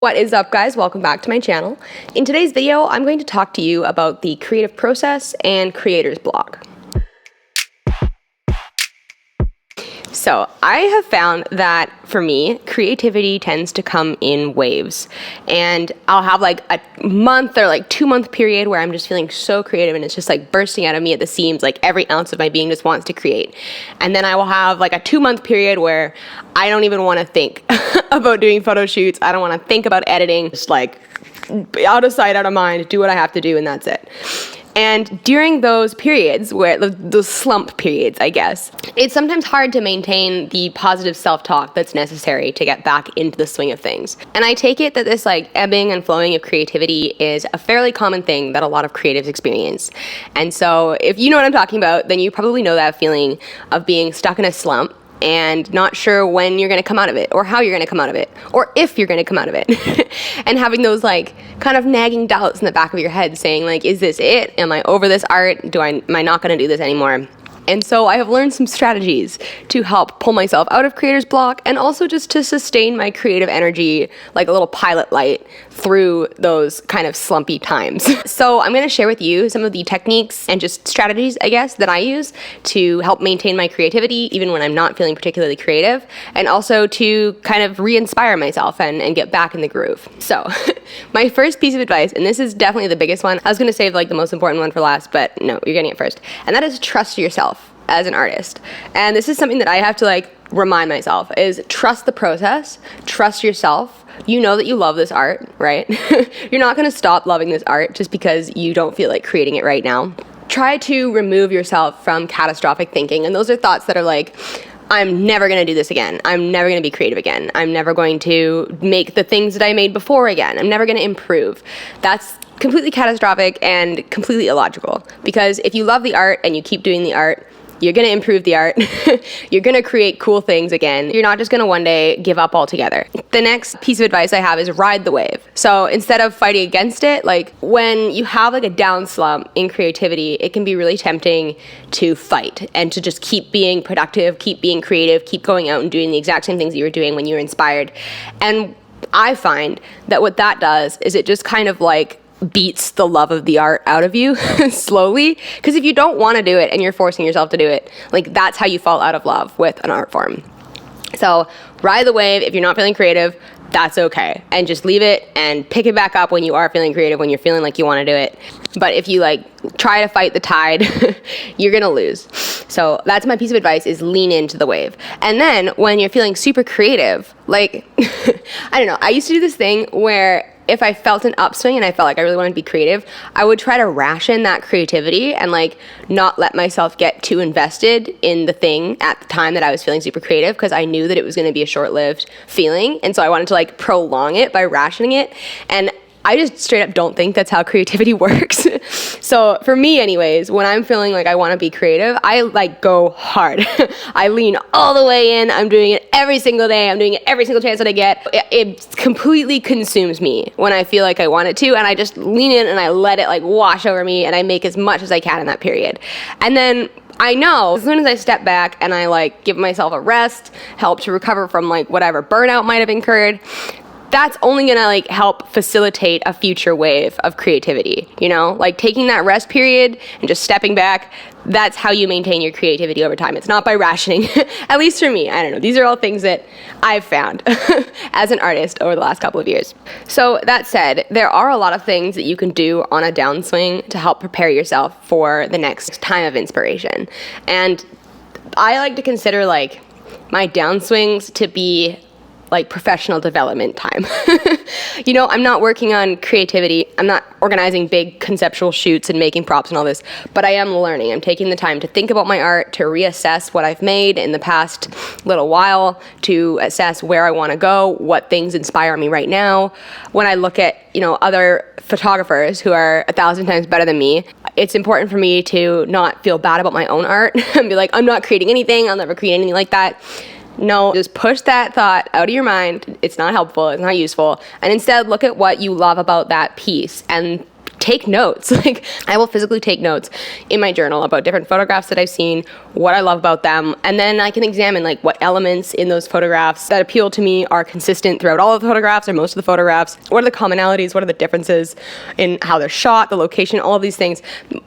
What is up, guys? Welcome back to my channel. In today's video, I'm going to talk to you about the creative process and creator's block. So I have found that for me, creativity tends to come in waves, and I'll have like a month or like 2-month period where I'm just feeling so creative and it's just like bursting out of me at the seams, like every ounce of my being just wants to create. And then I will have like a 2-month period where I don't even want to think about doing photo shoots. I don't want to think about editing, just like out of sight, out of mind, do what I have to do, and that's it. And during those periods, where those slump periods, I guess, it's sometimes hard to maintain the positive self-talk that's necessary to get back into the swing of things. And I take it that this like ebbing and flowing of creativity is a fairly common thing that a lot of creatives experience. And so if you know what I'm talking about, then you probably know that feeling of being stuck in a slump and not sure when you're going to come out of it, or how you're going to come out of it, or if you're going to come out of it. And having those like kind of nagging doubts in the back of your head saying like, is this it? Am I over this art? Am I not going to do this anymore? And so I have learned some strategies to help pull myself out of creator's block, and also just to sustain my creative energy like a little pilot light through those kind of slumpy times. So I'm going to share with you some of the techniques and just strategies, I guess, that I use to help maintain my creativity even when I'm not feeling particularly creative, and also to kind of re-inspire myself and get back in the groove. So my first piece of advice, and this is definitely the biggest one, I was going to save like the most important one for last, but no, you're getting it first, and that is trust yourself as an artist. And this is something that I have to like remind myself, is trust the process, trust yourself. You know that you love this art, right? You're not going to stop loving this art just because you don't feel like creating it right now. Try to remove yourself from catastrophic thinking. And those are thoughts that are like, I'm never going to do this again. I'm never going to be creative again. I'm never going to make the things that I made before again. I'm never going to improve. That's completely catastrophic and completely illogical. Because if you love the art and you keep doing the art, you're going to improve the art. You're going to create cool things again. You're not just going to one day give up altogether. The next piece of advice I have is ride the wave. So instead of fighting against it, like when you have like a down slump in creativity, it can be really tempting to fight and to just keep being productive, keep being creative, keep going out and doing the exact same things that you were doing when you were inspired. And I find that what that does is it just kind of like beats the love of the art out of you slowly. Because if you don't want to do it and you're forcing yourself to do it, like that's how you fall out of love with an art form. So ride the wave. If you're not feeling creative, that's okay. And just leave it and pick it back up when you are feeling creative, when you're feeling like you want to do it. But if you like try to fight the tide, you're going to lose. So that's my piece of advice, is lean into the wave. And then when you're feeling super creative, like, I don't know, I used to do this thing where if I felt an upswing and I felt like I really wanted to be creative, I would try to ration that creativity and like not let myself get too invested in the thing at the time that I was feeling super creative, because I knew that it was going to be a short-lived feeling. And so I wanted to like prolong it by rationing it. And I just straight up don't think that's how creativity works. So for me anyways, when I'm feeling like I want to be creative, I like go hard. I lean all the way in. I'm doing it every single day. I'm doing it every single chance that I get. It completely consumes me when I feel like I want it to, and I just lean in and I let it like wash over me, and I make as much as I can in that period. And then I know as soon as I step back and I like give myself a rest, help to recover from like whatever burnout might have incurred, that's only gonna like help facilitate a future wave of creativity, you know? Like taking that rest period and just stepping back, that's how you maintain your creativity over time. It's not by rationing, at least for me. I don't know. These are all things that I've found as an artist over the last couple of years. So that said, there are a lot of things that you can do on a downswing to help prepare yourself for the next time of inspiration. And I like to consider like my downswings to be like professional development time. You know, I'm not working on creativity. I'm not organizing big conceptual shoots and making props and all this, but I am learning. I'm taking the time to think about my art, to reassess what I've made in the past little while, to assess where I want to go, what things inspire me right now. When I look at, you know, other photographers who are 1,000 times better than me, it's important for me to not feel bad about my own art and be like, I'm not creating anything. I'll never create anything like that. No, just push that thought out of your mind. It's not helpful. It's not useful. And instead, look at what you love about that piece and take notes. Like, I will physically take notes in my journal about different photographs that I've seen, what I love about them, and then I can examine like what elements in those photographs that appeal to me are consistent throughout all of the photographs or most of the photographs. What are the commonalities? What are the differences in how they're shot, the location, all of these things.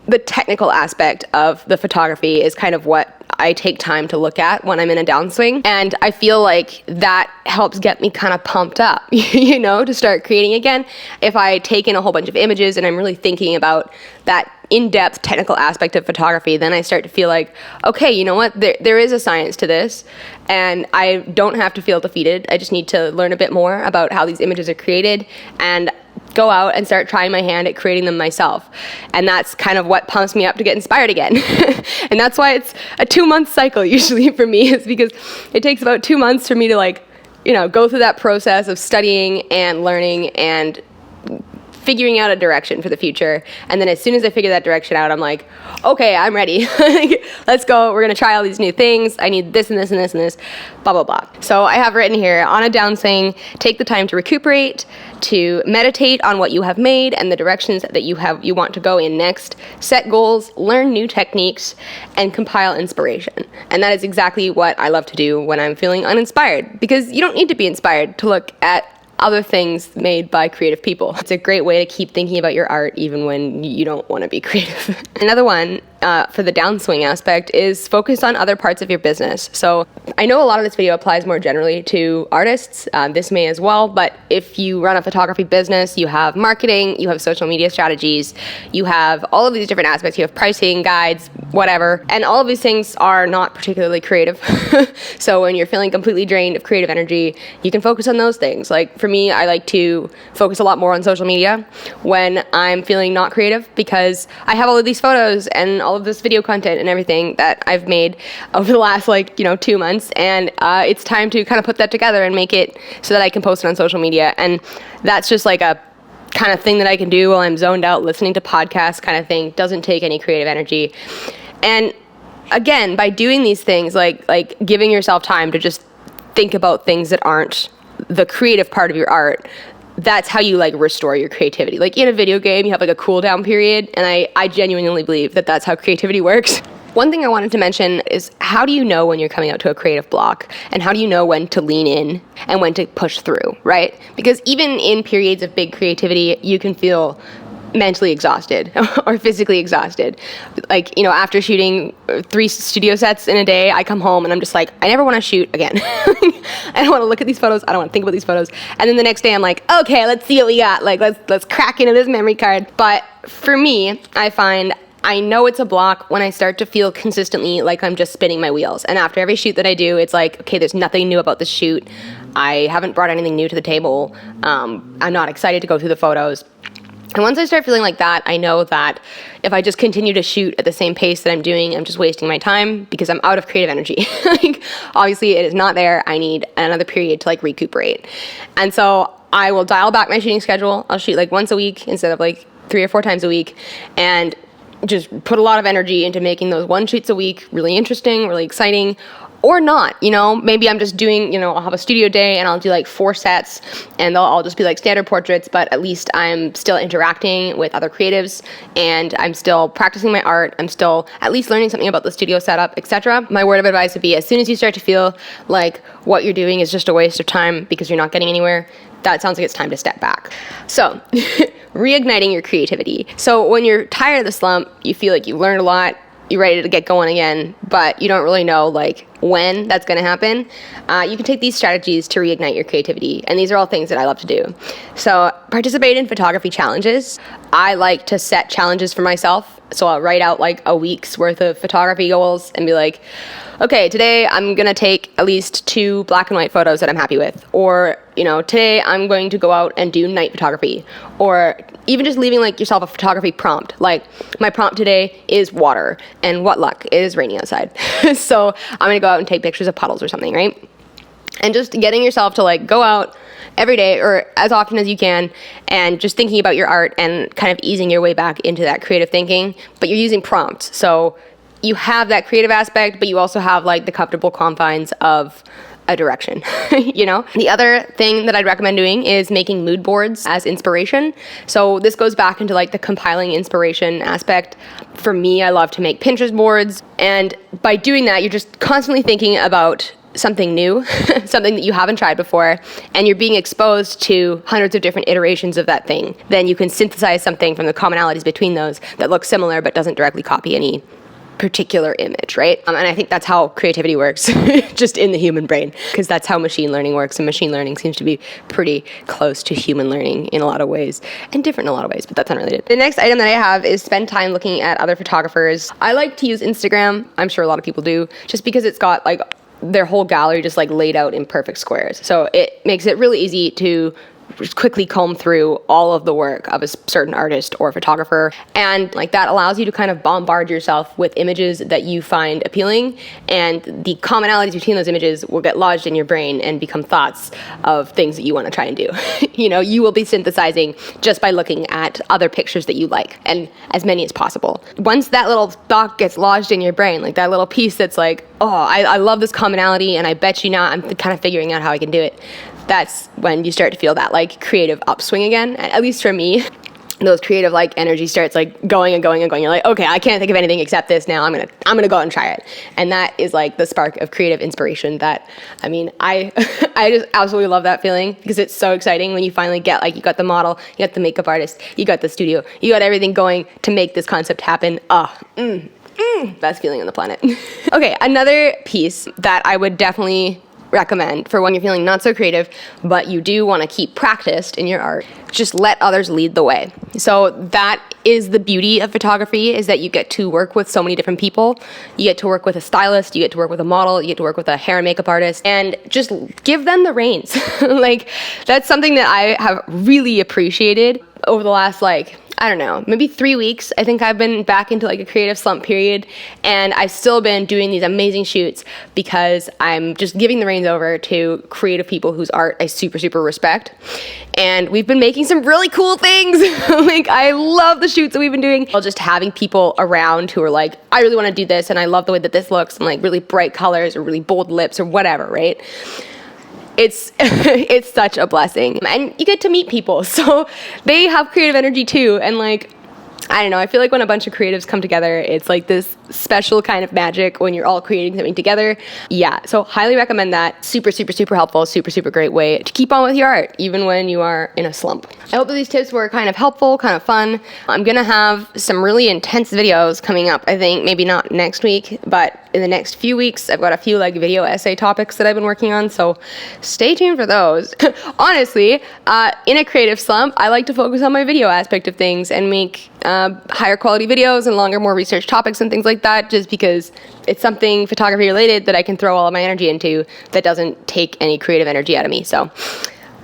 The technical aspect of the photography is kind of what I take time to look at when I'm in a downswing. And I feel like that helps get me kind of pumped up, you know, to start creating again. If I take in a whole bunch of images and I'm really thinking about that in-depth technical aspect of photography, then I start to feel like, okay, you know what, there is a science to this, and I don't have to feel defeated. I just need to learn a bit more about how these images are created and go out and start trying my hand at creating them myself. And that's kind of what pumps me up to get inspired again. And that's why it's a 2-month cycle usually for me, is because it takes about 2 months for me to, like, you know, go through that process of studying and learning and figuring out a direction for the future. And then as soon as I figure that direction out, I'm like, okay, I'm ready. Let's go. We're going to try all these new things. I need this and this and this and this, blah, blah, blah. So I have written here, on a downswing, take the time to recuperate, to meditate on what you have made and the directions that you want to go in next, set goals, learn new techniques, and compile inspiration. And that is exactly what I love to do when I'm feeling uninspired, because you don't need to be inspired to look at other things made by creative people. It's a great way to keep thinking about your art even when you don't want to be creative. Another one for the downswing aspect is focus on other parts of your business. So I know a lot of this video applies more generally to artists. This may as well, but if you run a photography business, you have marketing, you have social media strategies, you have all of these different aspects, you have pricing, guides, whatever, and all of these things are not particularly creative. So when you're feeling completely drained of creative energy, you can focus on those things. Like for me, I like to focus a lot more on social media when I'm feeling not creative, because I have all of these photos and all of this video content and everything that I've made over the last 2 months, and it's time to kind of put that together and make it so that I can post it on social media. And that's just like a kind of thing that I can do while I'm zoned out listening to podcasts kind of thing. Doesn't take any creative energy. And again, by doing these things, like giving yourself time to just think about things that aren't the creative part of your art, that's how you restore your creativity. Like in a video game, you have a cool down period, and I genuinely believe that that's how creativity works. One thing I wanted to mention is, how do you know when you're coming out to a creative block, and how do you know when to lean in and when to push through, right? Because even in periods of big creativity, you can feel mentally exhausted or physically exhausted. After shooting 3 studio sets in a day, I come home and I'm just like, I never want to shoot again. I don't want to look at these photos. I don't want to think about these photos. And then the next day I'm like, okay, let's see what we got. Let's crack into this memory card. But for me, I find I know it's a block when I start to feel consistently like I'm just spinning my wheels. And after every shoot that I do, it's like, okay, there's nothing new about this shoot. I haven't brought anything new to the table. I'm not excited to go through the photos. And once I start feeling like that, I know that if I just continue to shoot at the same pace that I'm doing, I'm just wasting my time because I'm out of creative energy. Obviously, it is not there. I need another period to recuperate. And so I will dial back my shooting schedule. I'll shoot once a week instead of 3 or 4 times a week, and just put a lot of energy into making those 1 shoots a week really interesting, really exciting. Or not, maybe I'm just doing, I'll have a studio day and I'll do 4 sets, and they'll all just be standard portraits, but at least I'm still interacting with other creatives and I'm still practicing my art. I'm still at least learning something about the studio setup, etc. My word of advice would be, as soon as you start to feel like what you're doing is just a waste of time because you're not getting anywhere, that sounds like it's time to step back. So, reigniting your creativity. So when you're tired of the slump, you feel like you've learned a lot, you're ready to get going again, but you don't really know when that's going to happen, you can take these strategies to reignite your creativity. And these are all things that I love to do. So participate in photography challenges. I like to set challenges for myself. So I'll write out a week's worth of photography goals and be like, okay, today I'm going to take at least 2 black and white photos that I'm happy with. Or, today I'm going to go out and do night photography. Or even just leaving yourself a photography prompt. My prompt today is water, and what luck, it is raining outside. So I'm going to go out and take pictures of puddles or something, right? And just getting yourself to go out every day or as often as you can, and just thinking about your art and kind of easing your way back into that creative thinking, but you're using prompts. So you have that creative aspect, but you also have the comfortable confines of a direction, you know? The other thing that I'd recommend doing is making mood boards as inspiration. So this goes back into like the compiling inspiration aspect. For me, I love to make Pinterest boards. And by doing that, you're just constantly thinking about something new, something that you haven't tried before, and you're being exposed to hundreds of different iterations of that thing. Then you can synthesize something from the commonalities between those that looks similar but doesn't directly copy any particular image, right? And I think that's how creativity works, just in the human brain, because that's how machine learning works, and machine learning seems to be pretty close to human learning in a lot of ways, and different in a lot of ways, but that's unrelated. The next item that I have is spend time looking at other photographers. I like to use Instagram, I'm sure a lot of people do, just because it's got like their whole gallery just like laid out in perfect squares. So it makes it really easy to just quickly comb through all of the work of a certain artist or photographer. And like that allows you to kind of bombard yourself with images that you find appealing, and the commonalities between those images will get lodged in your brain and become thoughts of things that you want to try and do. You know, you will be synthesizing just by looking at other pictures that you like, and as many as possible. Once that little thought gets lodged in your brain, like that little piece that's like, oh, I love this commonality, and I bet you now I'm kind of figuring out how I can do it. That's when you start to feel that like creative upswing again. At least for me, those creative like energy starts like going and going and going. You're like, okay, I can't think of anything except this now. I'm gonna go out and try it. And that is like the spark of creative inspiration that, I mean, I just absolutely love that feeling, because it's so exciting when you finally get like, you got the model, you got the makeup artist, you got the studio, you got everything going to make this concept happen. Best feeling on the planet. Okay, another piece that I would definitely recommend for when you're feeling not so creative, but you do want to keep practiced in your art, just let others lead the way. So that is the beauty of photography, is that you get to work with so many different people. You get to work with a stylist, you get to work with a model, you get to work with a hair and makeup artist, and just give them the reins. Like, that's something that I have really appreciated over the last, like, I don't know, maybe 3 weeks. I think I've been back into like a creative slump period, and I've still been doing these amazing shoots because I'm just giving the reins over to creative people whose art I super, super respect. And we've been making some really cool things. Like, I love the shoots that we've been doing. Just having people around who are like, I really want to do this, and I love the way that this looks, and like really bright colors or really bold lips or whatever, right? It's it's such a blessing, and you get to meet people, so they have creative energy too. And like, I don't know, I feel like when a bunch of creatives come together, it's like this special kind of magic when you're all creating something together. Yeah, so highly recommend that. Super, super, super helpful, super, super great way to keep on with your art, even when you are in a slump. I hope that these tips were kind of helpful, kind of fun. I'm gonna have some really intense videos coming up, I think, maybe not next week, but in the next few weeks. I've got a few like video essay topics that I've been working on, so stay tuned for those. Honestly, in a creative slump, I like to focus on my video aspect of things and make higher quality videos and longer, more research topics and things like that, just because it's something photography related that I can throw all of my energy into that doesn't take any creative energy out of me. So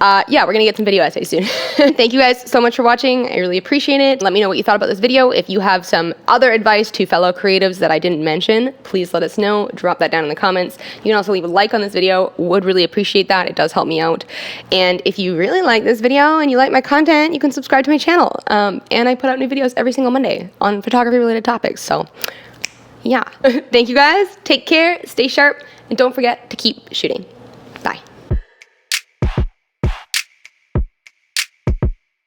yeah, we're gonna get some video essays soon. Thank you guys so much for watching. I really appreciate it. Let me know what you thought about this video. If you have some other advice to fellow creatives that I didn't mention, please let us know. Drop that down in the comments. You can also leave a like on this video. Would really appreciate that. It does help me out. And if you really like this video and you like my content, you can subscribe to my channel. And I put out new videos every single Monday on photography related topics. So yeah, thank you guys. Take care, stay sharp, and don't forget to keep shooting.